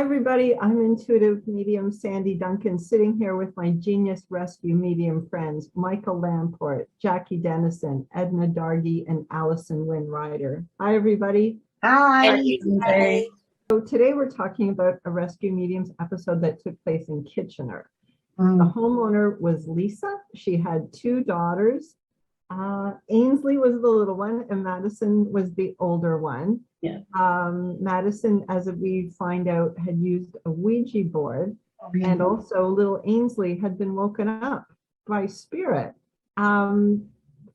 everybody, I'm intuitive medium Sandy Duncan, sitting here with my genius rescue medium friends, Michael Lamport, Jackie Dennison, Edna Dargie, and Alison Wynne-Ryder. Hi, everybody. Hi. Hi. So today we're talking about a rescue mediums episode that took place in Kitchener. The homeowner was Lisa. She had two daughters. Ainsley was the little one, and Madison was the older one. Yeah. Madison, as we find out, had used a Ouija board, and also little Ainsley had been woken up by spirit.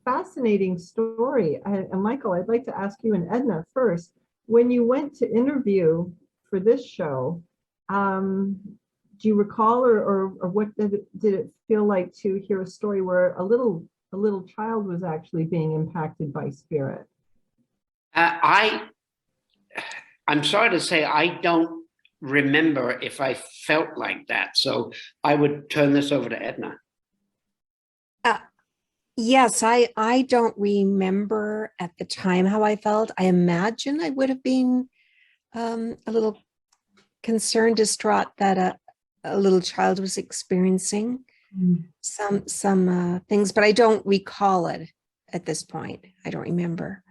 Fascinating story. And Michael, I'd like to ask you and Edna first, when you went to interview for this show, do you recall or what did it feel like to hear a story where a little child was actually being impacted by spirit? I'm sorry to say I don't remember if I felt like that. So I would turn this over to Edna. Yes, I don't remember at the time how I felt. I imagine I would have been a little concerned, distraught that a little child was experiencing some things, but I don't recall it at this point. I don't remember.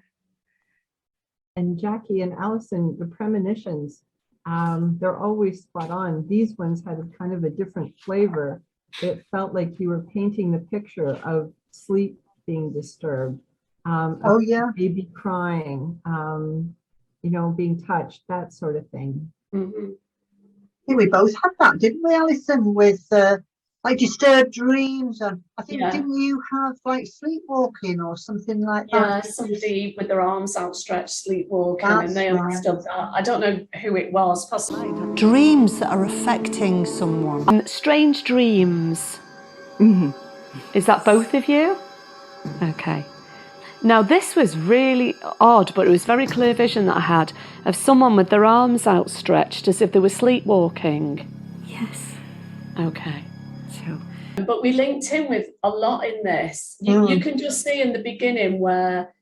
And Jackie and Alison, the premonitions, they're always spot on. These ones had a kind of a different flavor. It felt like you were painting the picture of sleep being disturbed, baby crying, being touched, that sort of thing. Yeah, we both had that, didn't we, Alison, with like disturbed dreams, and I think didn't you have like sleepwalking or something like that? Yeah, somebody with their arms outstretched sleepwalking, and they understood that. I don't know who it was, possibly. Dreams that are affecting someone. Strange dreams. Is that both of you? Okay. Now this was really odd, but it was very clear vision that I had of someone with their arms outstretched as if they were sleepwalking. Yes. Okay. But we linked in with a lot in this. You can just see in the beginning where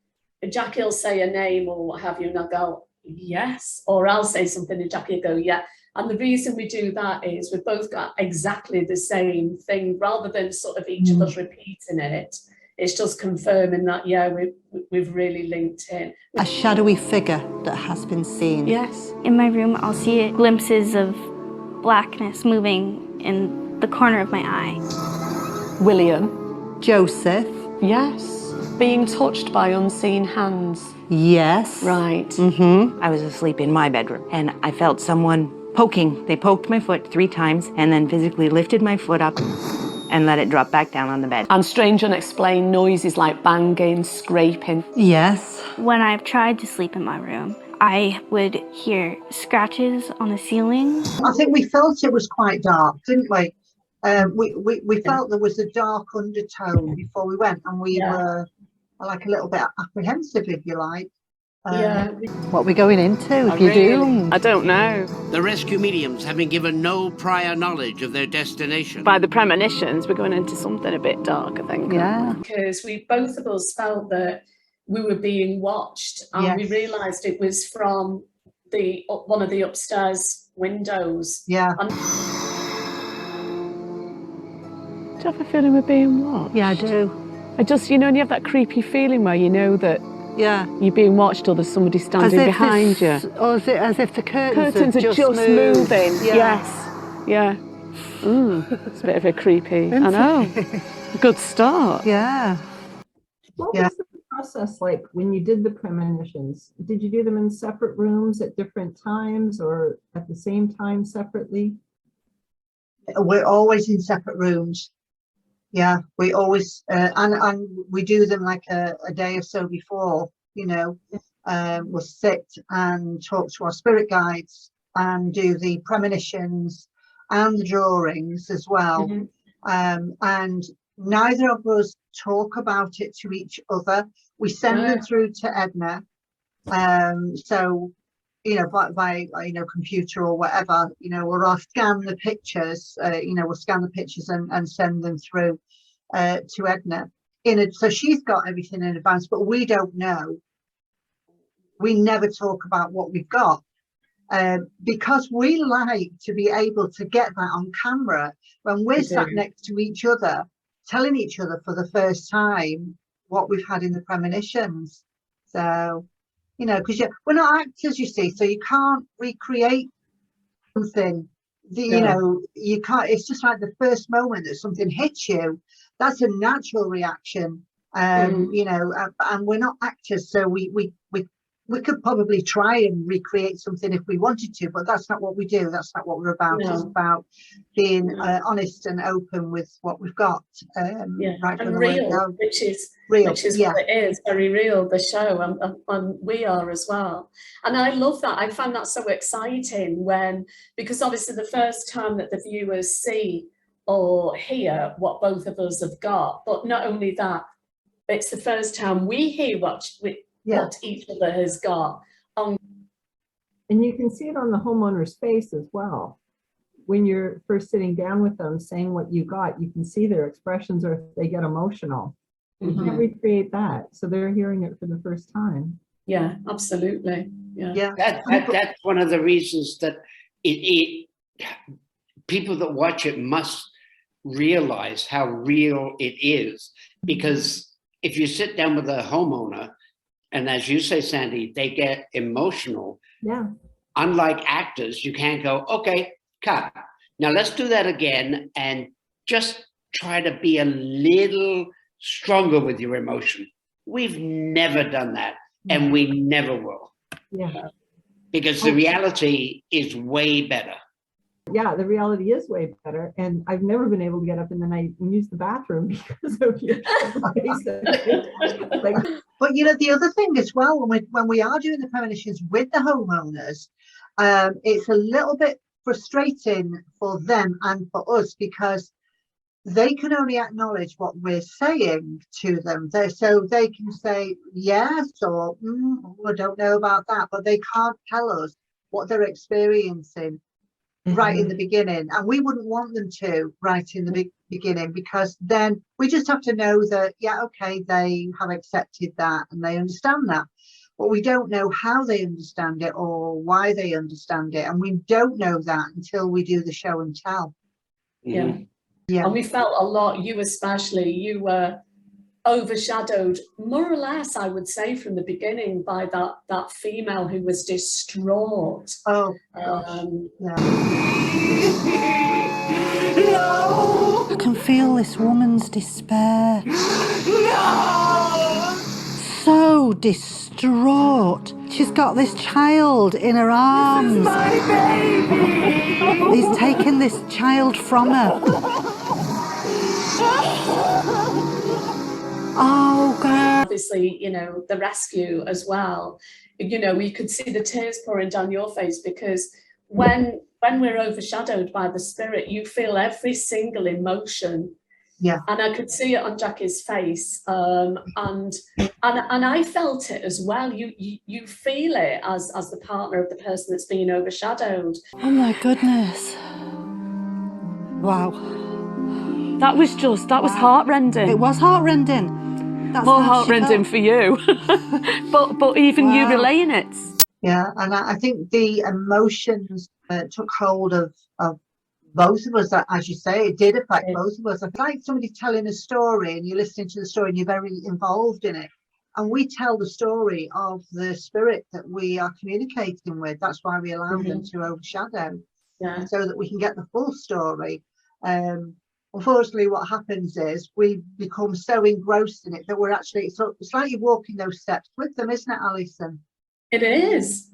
Jackie will say a name or what have you, and I'll go, yes, or I'll say something and Jackie will go, yeah. And the reason we do that is we've both got exactly the same thing, rather than sort of each of us repeating it. It's just confirming that, we've really linked in. A shadowy figure that has been seen. Yes. In my room, I'll see glimpses of blackness moving in the corner of my eye. William. Joseph. Yes. Being touched by unseen hands. Yes. Right. I was asleep in my bedroom and I felt someone poking. They poked my foot 3 times and then physically lifted my foot up and let it drop back down on the bed. And strange unexplained noises like banging, scraping. Yes. When I've tried to sleep in my room, I would hear scratches on the ceiling. I think we felt it was quite dark, didn't we? We felt there was a dark undertone before we went, and we were like a little bit apprehensive, if you like. What we're going into, if you do. I don't know. The rescue mediums have been given no prior knowledge of their destination. By the premonitions, we're going into something a bit dark, I think. Yeah. Because both of us felt that we were being watched, and we realised it was from one of the upstairs windows. Yeah. Do you have a feeling we're being watched? Yeah, I do. I just, and you have that creepy feeling where you know that you're being watched or there's somebody standing behind you. Or is it as if the curtains are just moving? Yeah. Yes. Yeah. It's a bit of a creepy. I know. Good start. Yeah. What was the process like when you did the premonitions? Did you do them in separate rooms at different times or at the same time separately? We're always in separate rooms. Yeah, we always and we do them like a day or so before. We'll sit and talk to our spirit guides and do the premonitions and the drawings as well. And neither of us talk about it to each other. We send them through to Edna. So by computer or whatever, or I'll scan the pictures, we'll scan the pictures and send them through to Edna. So she's got everything in advance, but we don't know. We never talk about what we've got. because we like to be able to get that on camera when we're sat next to each other, telling each other for the first time what we've had in the premonitions. So, you know, because we're not actors, you see, so you can't recreate something. You know, you can't. It's just like the first moment that something hits you. That's a natural reaction. You know, and we're not actors, so we could probably try and recreate something if we wanted to, but that's not what we do. That's not what we're about. It's about being honest and open with what we've got. Right from and the real, word go. which is Real, what it is, very real, the show, and we are as well. And I love that. I find that so exciting because obviously the first time that the viewers see or hear what both of us have got, but not only that, it's the first time we hear what each other has got. And you can see it on the homeowner's face as well. When you're first sitting down with them saying what you got, you can see their expressions, or if they get emotional. You can't recreate that. So they're hearing it for the first time. Yeah, absolutely. Yeah. That's one of the reasons that people that watch it must realize how real it is. Because if you sit down with a homeowner, and as you say, Sandy, they get emotional. Yeah. Unlike actors, you can't go, okay, cut. Now let's do that again and just try to be a little stronger with your emotion. We've never done that, and we never will. Yeah. Because the reality is way better. Yeah, the reality is way better. And I've never been able to get up in the night and use the bathroom because of your face. But you know, the other thing as well, when we are doing the premonitions with the homeowners, it's a little bit frustrating for them and for us, because they can only acknowledge what we're saying to them. So they can say yes or I don't know about that, but they can't tell us what they're experiencing right in the beginning. And we wouldn't want them to right in the beginning, because then we just have to know that, yeah, okay, they have accepted that and they understand that. But we don't know how they understand it or why they understand it. And we don't know that until we do the show and tell. Yeah. And we felt a lot, you especially, you were overshadowed, more or less, I would say, from the beginning by that female who was distraught. Oh, I can feel this woman's despair. So distraught. She's got this child in her arms. This is my baby. He's taken this child from her. Oh, God. Obviously, you know, the rescue as well. You know, we could see the tears pouring down your face, because when we're overshadowed by the spirit, you feel every single emotion. Yeah. And I could see it on Jackie's face. And I felt it as well. You feel it as the partner of the person that's being overshadowed. Oh my goodness. Wow. That was heartrending. It was heartrending. That's more heartrending for you. but even you relaying it. Yeah, and I think the emotions took hold of both of us. That, as you say, it did affect both of us. It's like somebody telling a story and you're listening to the story and you're very involved in it. And we tell the story of the spirit that we are communicating with. That's why we allow them to overshadow, so that we can get the full story. Unfortunately, what happens is we become so engrossed in it that we're actually, it's like you're walking those steps with them, isn't it, Alison? It is.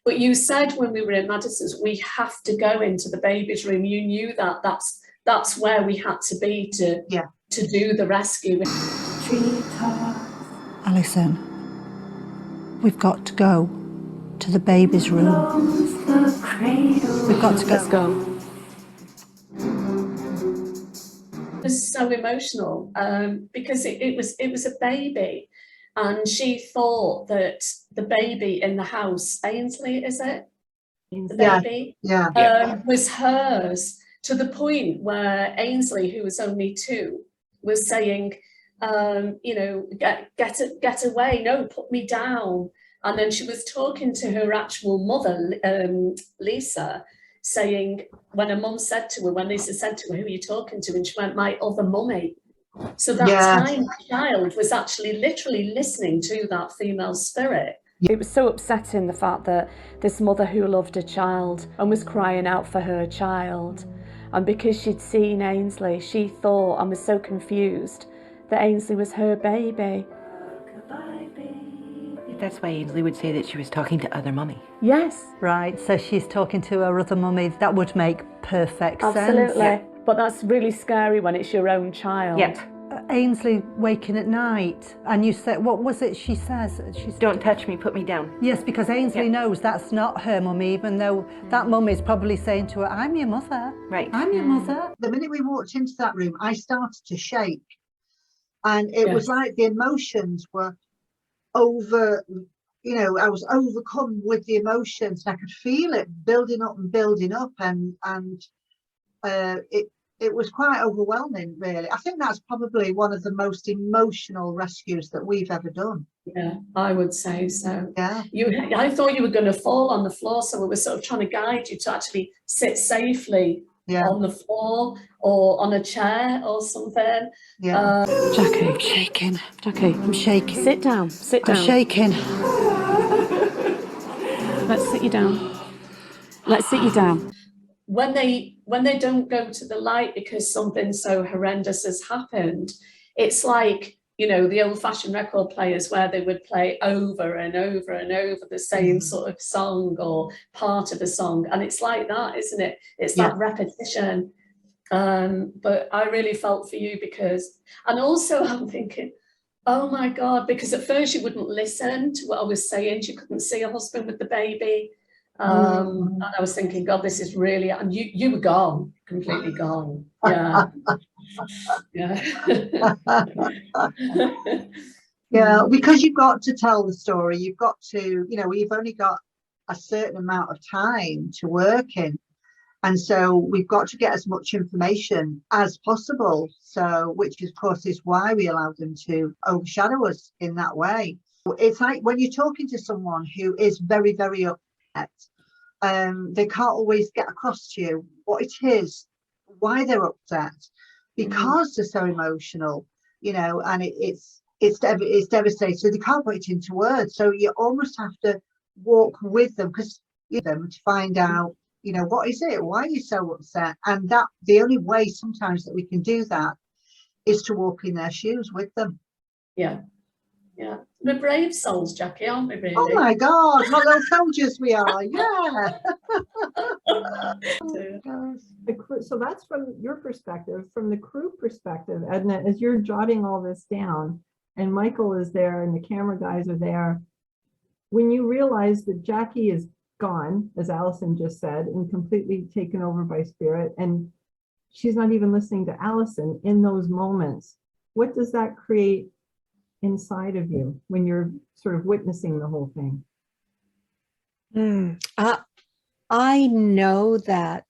But you said when we were in Madison's, we have to go into the baby's room. You knew that's where we had to be to do the rescue. Alison, we've got to go to the baby's room. We've got to go. Let's go. It was so emotional because it was a baby, and she thought that the baby in the house, Ainsley, is it? The baby? Was hers, to the point where Ainsley, who was only 2, was saying, you know, get away, no, put me down. And then she was talking to her actual mother, Lisa, saying, when her mum said to her, when Lisa said to her, who are you talking to? And she went, my other mummy. So that tiny child was actually literally listening to that female spirit. It was so upsetting, the fact that this mother who loved her child and was crying out for her child, and because she'd seen Ainsley, she thought and was so confused that Ainsley was her baby. That's why Ainsley would say that she was talking to other mummy. Yes. Right, so she's talking to her other mummy. That would make perfect sense. Absolutely. Yeah. But that's really scary when it's your own child. Yep. Ainsley waking at night, and you said, what was it she says? She's, Don't touch me, put me down. yes, because Ainsley knows that's not her mummy, even though that mummy is probably saying to her, I'm your mother. Right. I'm your mother. The minute we walked into that room, I started to shake. And it was like the emotions were over, you know, I was overcome with the emotions. I could feel it building up and building up, and it was quite overwhelming, really. I think that's probably one of the most emotional rescues that we've ever done. Yeah, I would say so. Yeah. I thought you were going to fall on the floor, so we were sort of trying to guide you to actually sit safely on the floor or on a chair or something. Yeah. Jackie, I'm shaking. Jackie, I'm shaking. sit down. Sit down. I'm shaking. Let's sit you down. Let's sit you down. When they don't go to the light because something so horrendous has happened, it's like, you know, the old-fashioned record players where they would play over and over and over the same sort of song or part of a song, and it's like that, isn't it? It's that repetition. But I really felt for you, because, and also I'm thinking, oh my God, because at first you wouldn't listen to what I was saying. She couldn't see her husband with the baby. And I was thinking, God, this is really, and you were gone, completely gone. Yeah. Yeah. Yeah, because you've got to tell the story. You've got to, you know, we've only got a certain amount of time to work in. And so we've got to get as much information as possible. So, which of course is why we allow them to overshadow us in that way. It's like when you're talking to someone who is very, very upset, they can't always get across to you what it is, why they're upset, because they're so emotional, you know, and it's devastating. So they can't put it into words. So you almost have to walk with them, because you know, to find out, you know, what is it? Why are you so upset? And that the only way sometimes that we can do that is to walk in their shoes with them. Yeah. Yeah. We're brave souls, Jackie, aren't we, really? Oh my God, what little soldiers we are. Yeah. So that's from your perspective. From the crew perspective, Edna, as you're jotting all this down and Michael is there and the camera guys are there, when you realize that Jackie is gone, as Alison just said, and completely taken over by spirit, and she's not even listening to Alison in those moments, what does that create inside of you when you're sort of witnessing the whole thing? I know that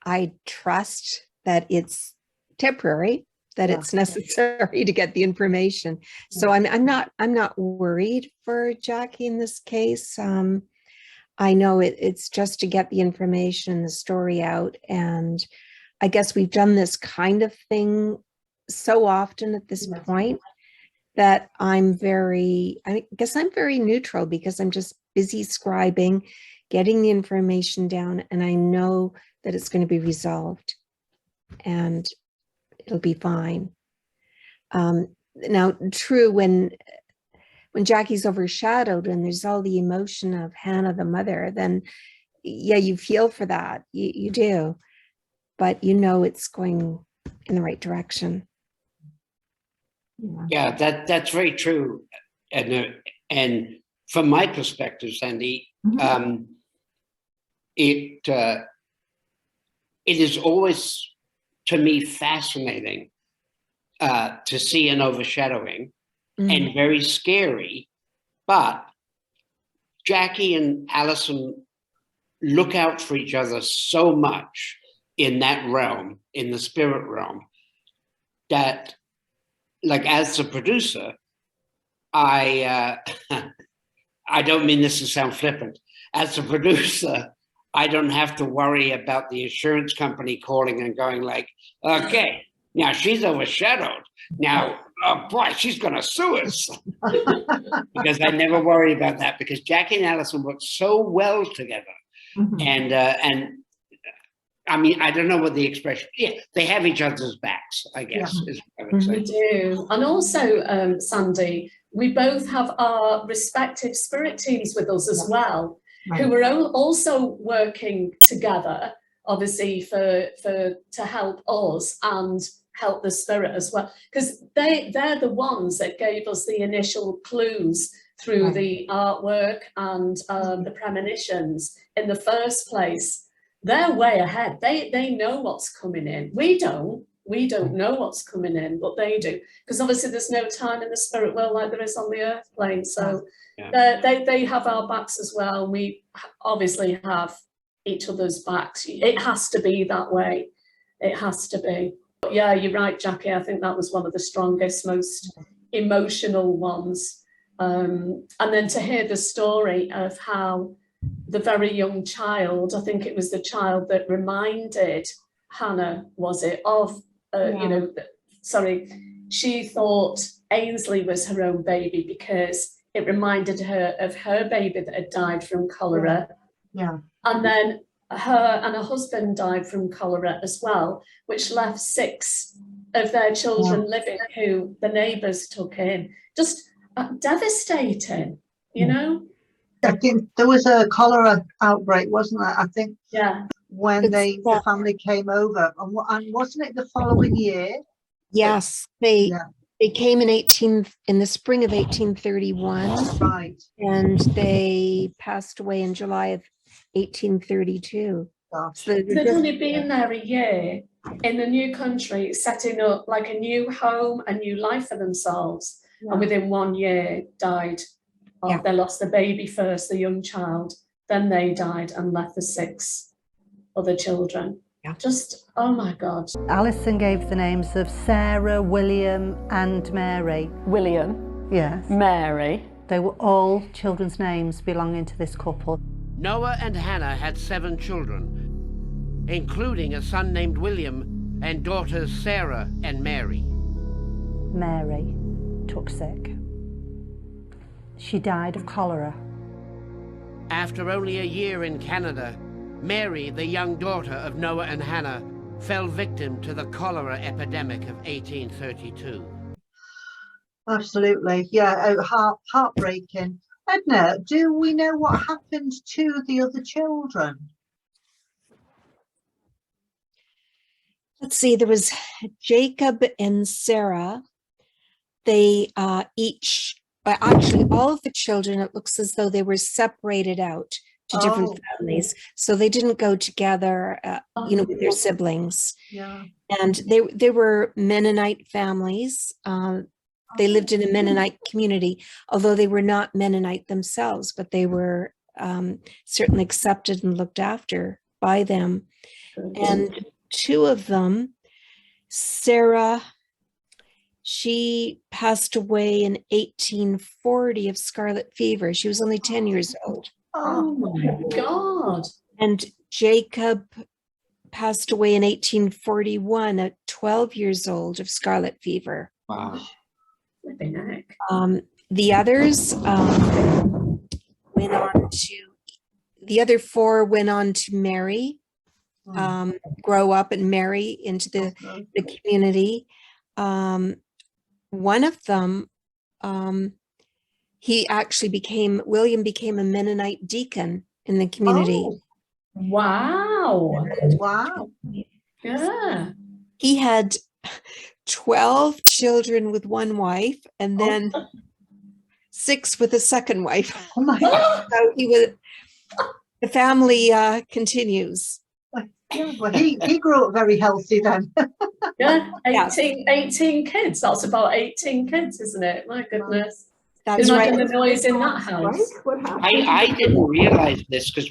I trust that it's temporary, that it's necessary to get the information. So I'm not worried for Jackie in this case. I know it's just to get the information, the story out. And I guess we've done this kind of thing so often at this point that I guess I'm very neutral, because I'm just busy scribing, getting the information down, and I know that it's going to be resolved and it'll be fine. Now, true, when Jackie's overshadowed and there's all the emotion of Hannah, the mother, then yeah, you feel for that. You do, but you know it's going in the right direction. Yeah, that's very true. And from my perspective, Sandy, it is always, to me, fascinating to see an overshadowing and very scary. But Jackie and Alison look out for each other so much in that realm, in the spirit realm, that, like, as the producer, I I don't mean this to sound flippant. As a producer, I don't have to worry about the insurance company calling and going like, okay, now she's overshadowed. Now, oh boy, she's going to sue us. Because I never worry about that, because Jackie and Alison work so well together. And I mean, I don't know what the expression, yeah, they have each other's backs, I guess, is what I would say. We do. And also, Sandy, we both have our respective spirit teams with us as well, who are also working together, obviously, to help us and help the spirit as well. Because they're the ones that gave us the initial clues through the artwork and the premonitions in the first place. They're way ahead. They know what's coming in. We don't know what's coming in, but they do. Because obviously there's no time in the spirit world like there is on the earth plane. So they have our backs as well. We obviously have each other's backs. It has to be that way. It has to be. But yeah, you're right, Jackie. I think that was one of the strongest, most emotional ones. And then to hear the story of how the very young child, I think it was the child that reminded Hannah, was it, of, you know, sorry, she thought Ainsley was her own baby because it reminded her of her baby that had died from cholera. And then her and her husband died from cholera as well, which left 6 of their children living, who the neighbours took in. Just devastating, you know? I think there was a cholera outbreak, wasn't there? I think when the family came over, and wasn't it the following year? Yes, they came in the spring of 1831, right? And they passed away in July of 1832. So they'd only been there a year in the new country, setting up like a new home, a new life for themselves, and within 1 year died. They lost the baby first, the young child, then they died and left the 6 other children. Just, oh my God. Alison gave the names of Sarah, William and Mary. William? Yes. Mary? They were all children's names belonging to this couple. Noah and Hannah had 7 children, including a son named William and daughters Sarah and Mary. Mary took sick. She died of cholera. After only a year in Canada, Mary, the young daughter of Noah and Hannah, fell victim to the cholera epidemic of 1832. Absolutely, heartbreaking. Edna, do we know what happened to the other children? Let's see, there was Jacob and Sarah. They actually, all of the children, it looks as though they were separated out to different families. So they didn't go together, with their siblings. And they were Mennonite families. They lived in a Mennonite community, although they were not Mennonite themselves, but they were certainly accepted and looked after by them. And 2 of them, Sarah, she passed away in 1840 of scarlet fever. She was only 10 years old. Oh my God. And Jacob passed away in 1841 at 12 years old of scarlet fever. Wow. The others went on to, the other 4 went on to marry, grow up and marry into the community. One of them, William became a Mennonite deacon in the community. Oh, wow. Wow. Yeah. He had 12 children with one wife and then 6 with a second wife. Oh my God. So the family continues. Well, he grew up very healthy then. 18 kids. That's about 18 kids, isn't it? My goodness. That's Imagine right. the noise in that house. I didn't realize this because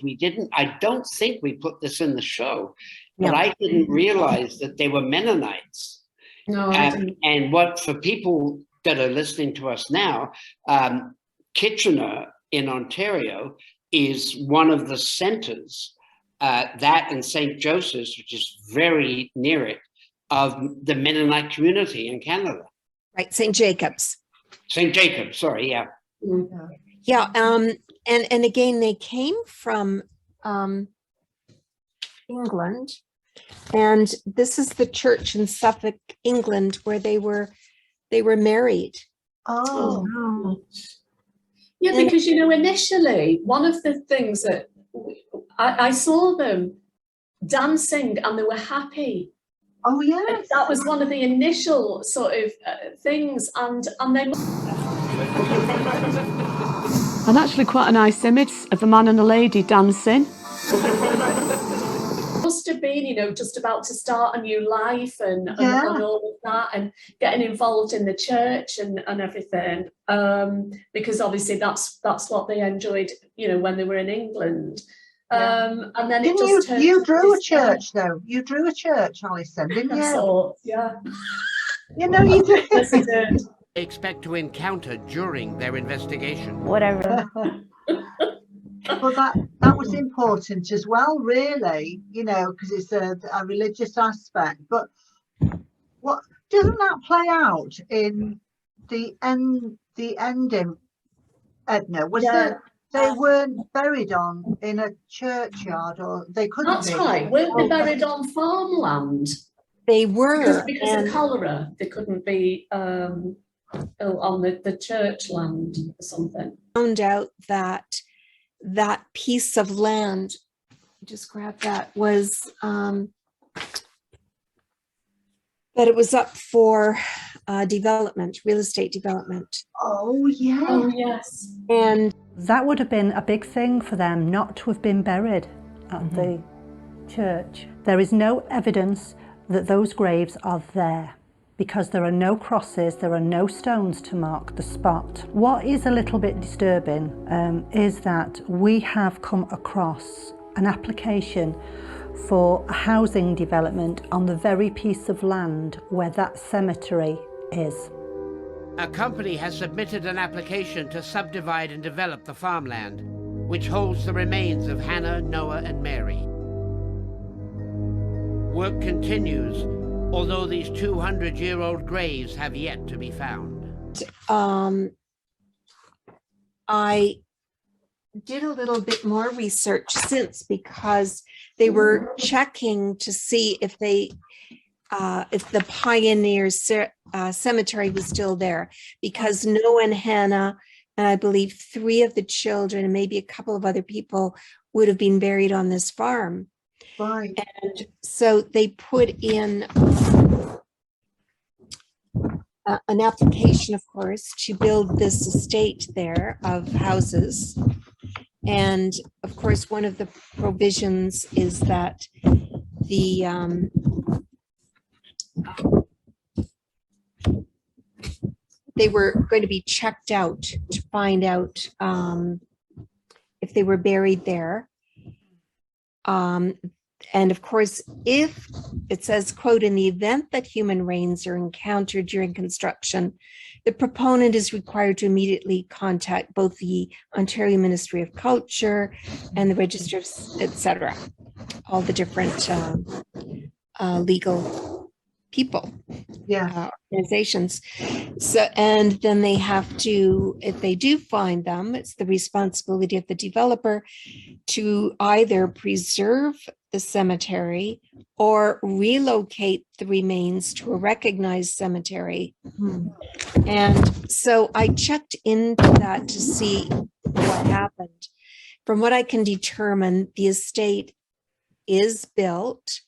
I don't think we put this in the show, but I didn't realize that they were Mennonites. No, I didn't. And for people that are listening to us now, Kitchener in Ontario is one of the centers, that and St. Joseph's, which is very near it, of the Mennonite community in Canada. Right, St. Jacob's. St. Jacob, sorry, yeah. Yeah, and again, they came from England, and this is the church in Suffolk, England, where they were married. Oh, Wow. Yeah, because, you know, initially, one of the things that I saw them dancing and they were happy. oh yes. That was one of the initial sort of things, and they And actually quite a nice image of a man and a lady dancing. must have been, you know, just about to start a new life and all of that, and getting involved in the church and everything, because obviously that's what they enjoyed, you know, when they were in England. And then it just turned. You drew a church, though. You drew a church, Alison, didn't you? So, yeah. You know you did. Yes, I did. They expect to encounter during their investigation. Whatever. Well, that was important as well, really, you know, because it's a religious aspect. But what doesn't that play out in the ending, Edna? Was they weren't buried in a church,yard, or they couldn't That's be. right. Weren't they buried on farmland? They were. Because of cholera, they couldn't be on the church land or something. Found out that piece of land, just grab that, was that it was up for development, real estate development. Oh, yeah. Oh, yes. And That would have been a big thing for them not to have been buried at the church. There is no evidence that those graves are there because there are no crosses, there are no stones to mark the spot. What is a little bit disturbing is that we have come across an application for a housing development on the very piece of land where that cemetery is. A company has submitted an application to subdivide and develop the farmland, which holds the remains of Hannah, Noah, and Mary. Work continues, although these 200-year-old graves have yet to be found. I did a little bit more research since, because they were checking to see if the Pioneer Cemetery was still there, because Noah and Hannah, and I believe 3 of the children and maybe a couple of other people would have been buried on this farm. Right. And so they put in an application, of course, to build this estate there of houses. And of course, one of the provisions is that they were going to be checked out to find out if they were buried there. And of course, if it says, quote, in the event that human remains are encountered during construction, the proponent is required to immediately contact both the Ontario Ministry of Culture and the Register of, etc., all the different legal people, organizations. So, and then they have to, if they do find them, it's the responsibility of the developer to either preserve the cemetery or relocate the remains to a recognized cemetery. And so I checked into that to see what happened. From what I can determine, the estate is built.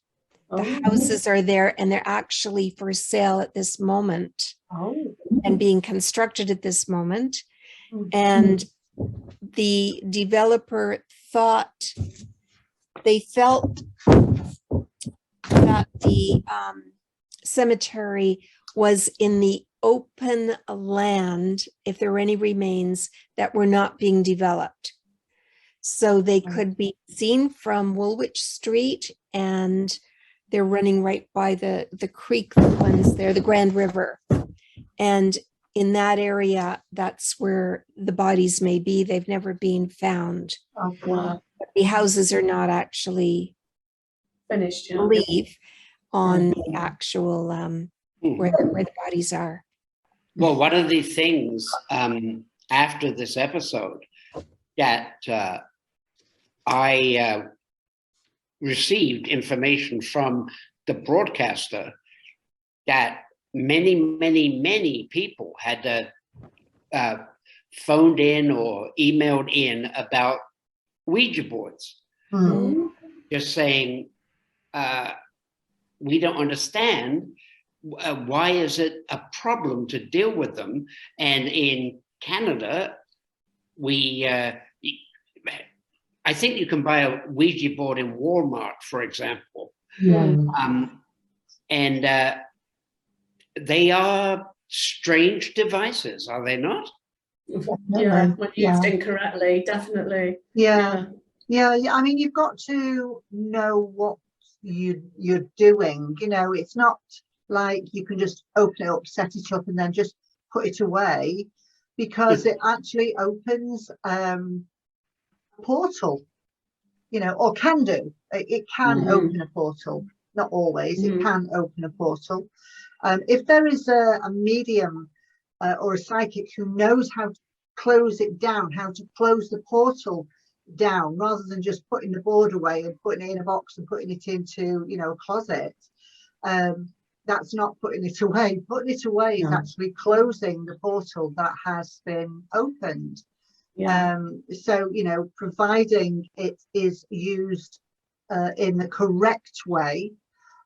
The houses are there, and they're actually for sale at this moment and being constructed at this moment. And the developer they felt that the cemetery was in the open land if there were any remains that were not being developed. So they could be seen from Woolwich Street, and they're running right by the creek that runs there, the Grand River. And in that area, that's where the bodies may be. They've never been found. Okay. The houses are not actually Finished, yeah. believe on the actual where the bodies are. Well, one of the things after this episode that I received information from the broadcaster that many people had phoned in or emailed in about Ouija boards, just saying, we don't understand. Why is it a problem to deal with them? And in Canada, I think you can buy a Ouija board in Walmart, for example. And they are strange devices, are they not? Yeah, when used incorrectly, definitely. Yeah. I mean, you've got to know what you're doing. You know, it's not like you can just open it up, set it up, and then just put it away, because it actually opens a portal, you know, or can do. It can open a portal, not always. It can open a portal. If there is a medium or a psychic who knows how to close it down, how to close the portal down, rather than just putting the board away and putting it in a box and putting it into, you know, a closet, that's not putting it away. Putting it away is actually closing the portal that has been opened. So, you know, providing it is used in the correct way,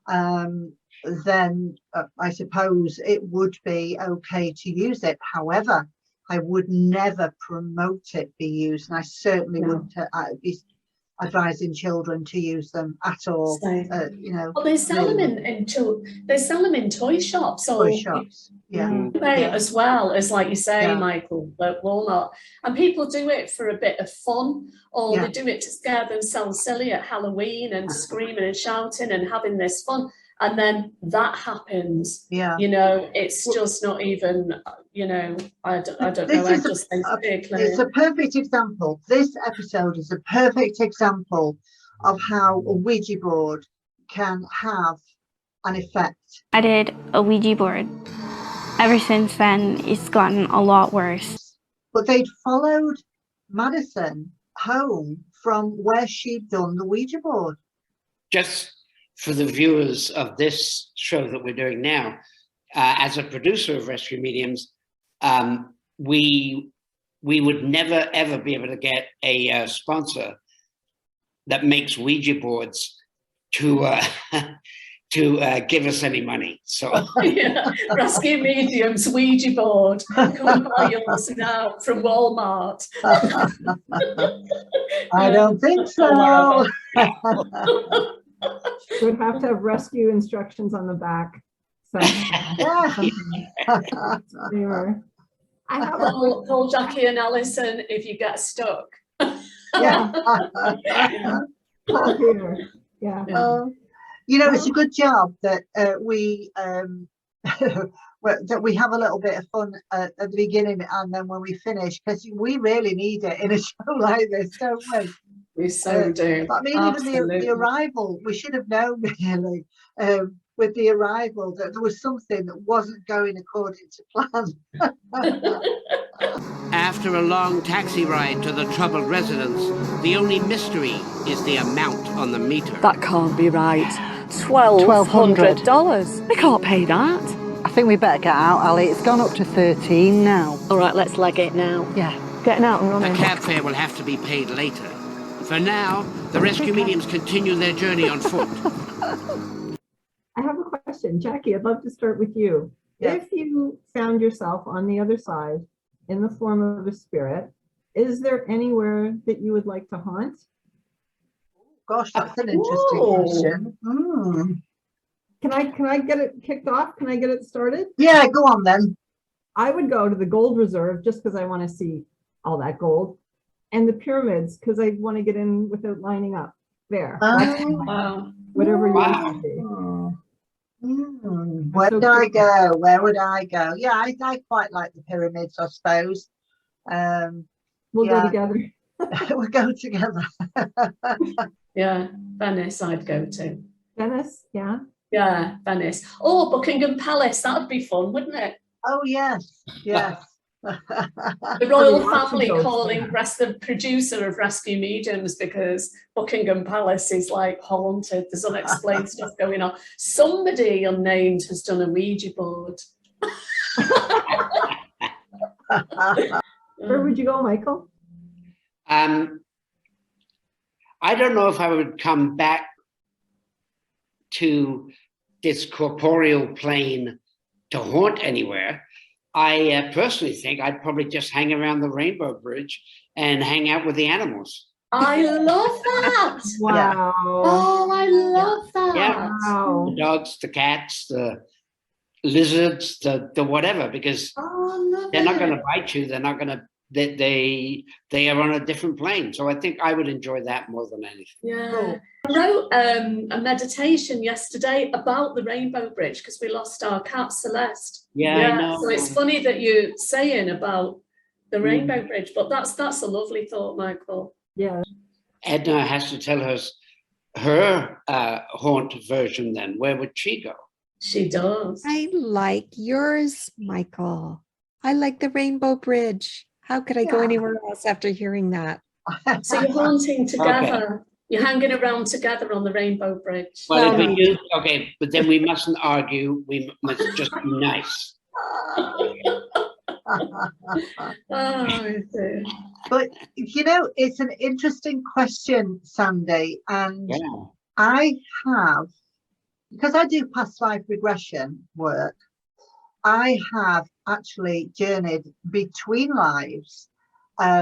then I suppose it would be okay to use it. However, I would never promote it be used, and I certainly wouldn't be advising children to use them at all. You know, well, they sell them they sell them in toy shops, or toy shops. As well as, like you say, Michael, at Walmart. And people do it for a bit of fun, or they do it to scare themselves silly at Halloween and screaming and shouting and having this fun. And then that happens. You know, it's just not even, you know, I don't know. I just think it's a perfect example. This episode is a perfect example of how a Ouija board can have an effect. I did a Ouija board. Ever since then, it's gotten a lot worse. But they'd followed Madison home from where she'd done the Ouija board. Just for the viewers of this show that we're doing now, as a producer of Rescue Mediums, we would never ever be able to get a sponsor that makes Ouija boards to give us any money. So Rescue Mediums Ouija board. Come and buy yours now from Walmart. I don't think so. Would have to have rescue instructions on the back. So anyway, I have call Jackie and Alison if you get stuck. You know, it's a good job that we that we have a little bit of fun at the beginning and then when we finish, because we really need it in a show like this, don't we? We so do. I mean, even the arrival, we should have known really with the arrival that there was something that wasn't going according to plan. After a long taxi ride to the troubled residence, the only mystery is the amount on the meter. That can't be right. $1,200. We can't pay that. I think we better get out, Ali. It's gone up to 13 now. All right, let's leg it now. Yeah. Getting out and running. The cab fare will have to be paid later. For now, the rescue mediums continue their journey on foot. I have a question. Jackie, I'd love to start with you. If you found yourself on the other side in the form of a spirit, is there anywhere that you would like to haunt? Gosh, that's an interesting question. Can I get it kicked off? Can I get it started? Yeah, go on then. I would go to the gold reserve just because I want to see all that gold, and the pyramids because I want to get in without lining up. There. Whatever you want to see. Where would I go? Where would I go? Yeah, I quite like the pyramids, I suppose. We'll go together. We'll go together. Yeah, Venice I'd go to. Venice, yeah. Yeah, Venice. Oh, Buckingham Palace, that would be fun, wouldn't it? Oh, yes, yes. The royal Lots of family ghosts calling there. the producer of Rescue Mediums because Buckingham Palace is like haunted. There's unexplained stuff going on. Somebody unnamed has done a Ouija board. Where would you go, Michael? I don't know if I would come back to this corporeal plane to haunt anywhere. I personally think I'd probably just hang around the Rainbow Bridge and hang out with the animals. I love that. Wow. Oh, I love that. Yeah. Wow. The dogs, the cats, the lizards, the whatever, because they're not going to bite you. They're not going to, they are on a different plane. So I think I would enjoy that more than anything. Yeah. Cool. I wrote a meditation yesterday about the Rainbow Bridge because we lost our cat Celeste. Yeah, I know. So it's funny that you're saying about the Rainbow Bridge, but that's a lovely thought, Michael. Yeah. Edna has to tell us her haunt version then. Where would she go? She does. I like yours, Michael. I like the Rainbow Bridge. How could I go anywhere else after hearing that? So you're haunting together. Okay. You're hanging around together on the Rainbow Bridge. Well, if we do, okay, but then we mustn't argue. We must just be nice. But you know, it's an interesting question, Sandy, and I have, because I do past life regression work, I have actually journeyed between lives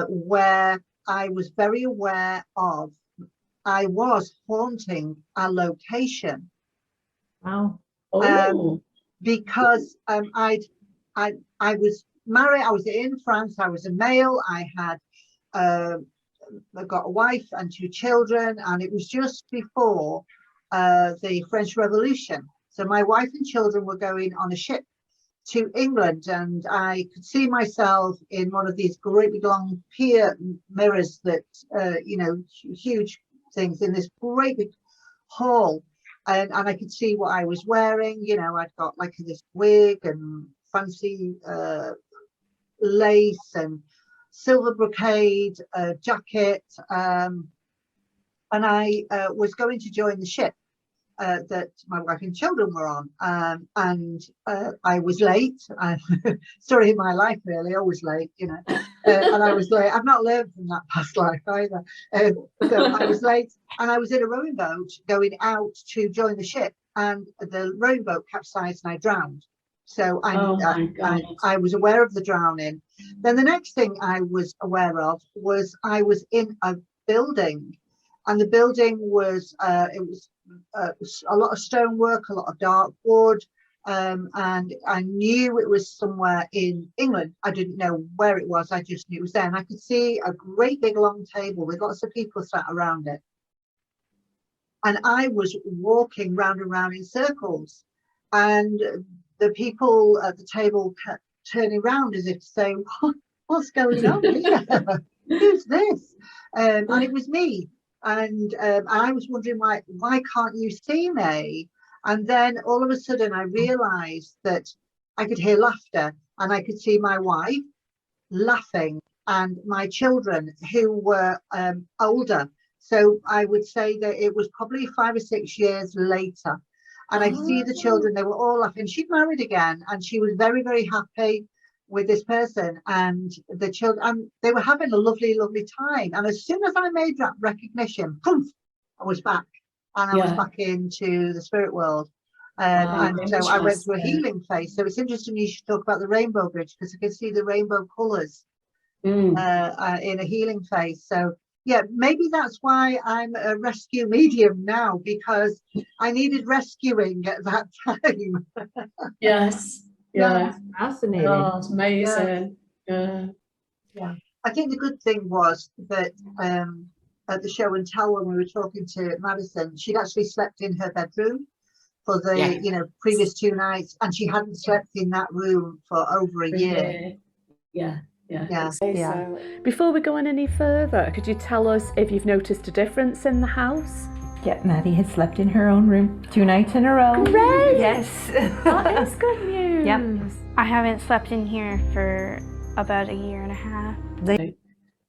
where I was very aware of I was haunting a location. Wow. Because I was married, I was in France, I was a male, I had I got a wife and 2 children, and it was just before the French Revolution. So my wife and children were going on a ship to England, and I could see myself in one of these great big long pier mirrors that, you know, huge things in this great big hall. And I could see what I was wearing. You know, I'd got like this wig and fancy lace and silver brocade jacket. And I was going to join the ship that my wife and children were on. And I was late. Story of my life, really, always late, you know. And I was late. I've not learned from that past life either. So I was late, and I was in a rowing boat going out to join the ship, and the rowing boat capsized and I drowned. So I was aware of the drowning. Then the next thing I was aware of was I was in a building, and the building was it was a lot of stonework, a lot of dark wood, and I knew it was somewhere in England. I didn't know where it was, I just knew it was there. And I could see a great big long table with lots of people sat around it. And I was walking round and round in circles, and the people at the table kept turning around as if to say, what's going on here? Who's this? And it was me. And I was wondering, why can't you see me? And then all of a sudden I realized that I could hear laughter, and I could see my wife laughing and my children who were older. So I would say that it was probably 5 or 6 years later. And I see the children, they were all laughing. She'd married again, and she was very, very happy with this person, and the children, and they were having a lovely, lovely time. And as soon as I made that recognition, poof, I was back, and I was back into the spirit world. And so I went through a healing phase. So it's interesting you should talk about the Rainbow Bridge, because I can see the rainbow colours in a healing phase. So yeah, maybe that's why I'm a rescue medium now, because I needed rescuing at that time. Yes. Yeah, fascinating. Oh, it's amazing. Yeah. I think the good thing was that at the show and tell, when we were talking to Madison, she'd actually slept in her bedroom for the, Yeah. you know, previous 2 nights, and she hadn't slept in that room for over a year. Yeah. Yeah. So, before we go on any further, could you tell us if you've noticed a difference in the house? Yeah, Maddie has slept in her own room 2 nights in a row. Great! Yes. That is good news. Yep. I haven't slept in here for about a year and a half.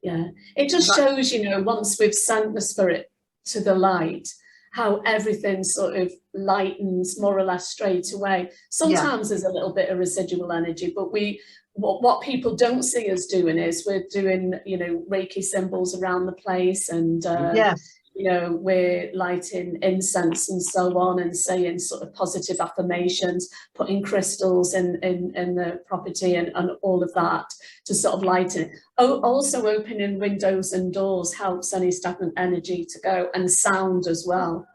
Yeah, it just shows, you know, once we've sent the spirit to the light, how everything sort of lightens more or less straight away. Sometimes there's a little bit of residual energy, but what people don't see us doing is we're doing, you know, Reiki symbols around the place, and you know, we're lighting incense and so on, and saying sort of positive affirmations, putting crystals in the property and all of that to sort of lighten it. Also opening windows and doors helps any stagnant energy to go, and sound as well.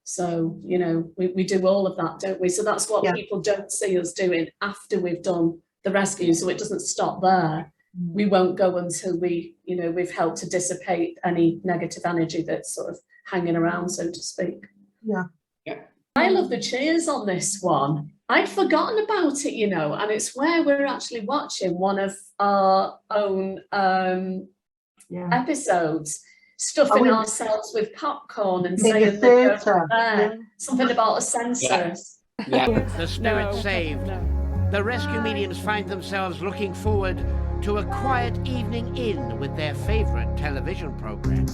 So, you know, we do all of that, don't we? So that's what people don't see us doing after we've done the rescue. So it doesn't stop there. We won't go until we, you know, we've helped to dissipate any negative energy that's sort of hanging around, so to speak. Yeah. I love the cheers on this one. I'd forgotten about it, you know, and it's where we're actually watching one of our own episodes, stuffing ourselves with popcorn and saying something about a census. The spirit saved. The rescue mediums find themselves looking forward to a quiet evening in with their favorite television program.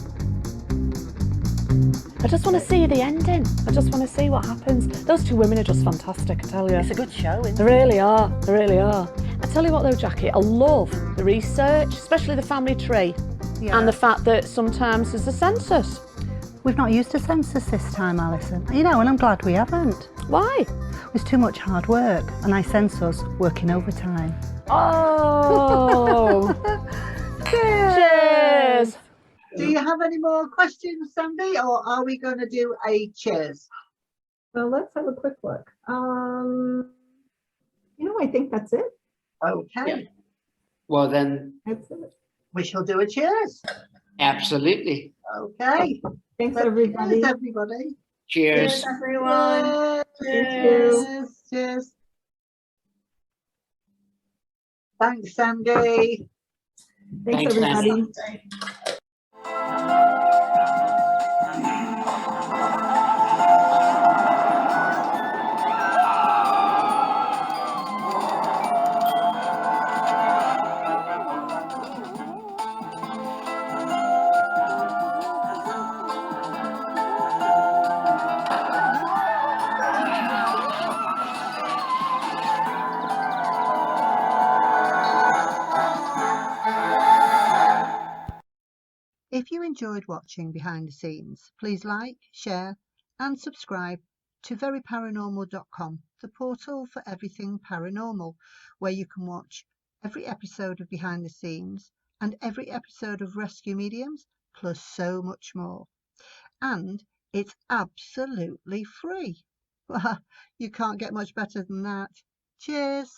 I just want to see the ending. I just want to see what happens. Those 2 women are just fantastic, I tell you. It's a good show, isn't it? They really are. They really are. I tell you what though, Jackie, I love the research, especially the family tree, and the fact that sometimes there's a census. We've not used a census this time, Alison. You know, and I'm glad we haven't. Why? It was too much hard work, and I sense us working overtime. Oh! Cheers! Do you have any more questions, Sandy, or are we going to do a cheers? Well, let's have a quick look. You know, I think that's it. Okay. Well, then, That's it. We shall do a cheers. absolutely. Okay. Thanks, everybody. Cheers, everybody. Cheers. Everyone. Cheers. Cheers. Thanks, Sandy. Thanks, Thanks, everybody. If you enjoyed watching Behind the Scenes, please like, share and subscribe to veryparanormal.com, the portal for everything paranormal, where you can watch every episode of Behind the Scenes and every episode of Rescue Mediums, plus so much more. And it's absolutely free. You can't get much better than that. Cheers.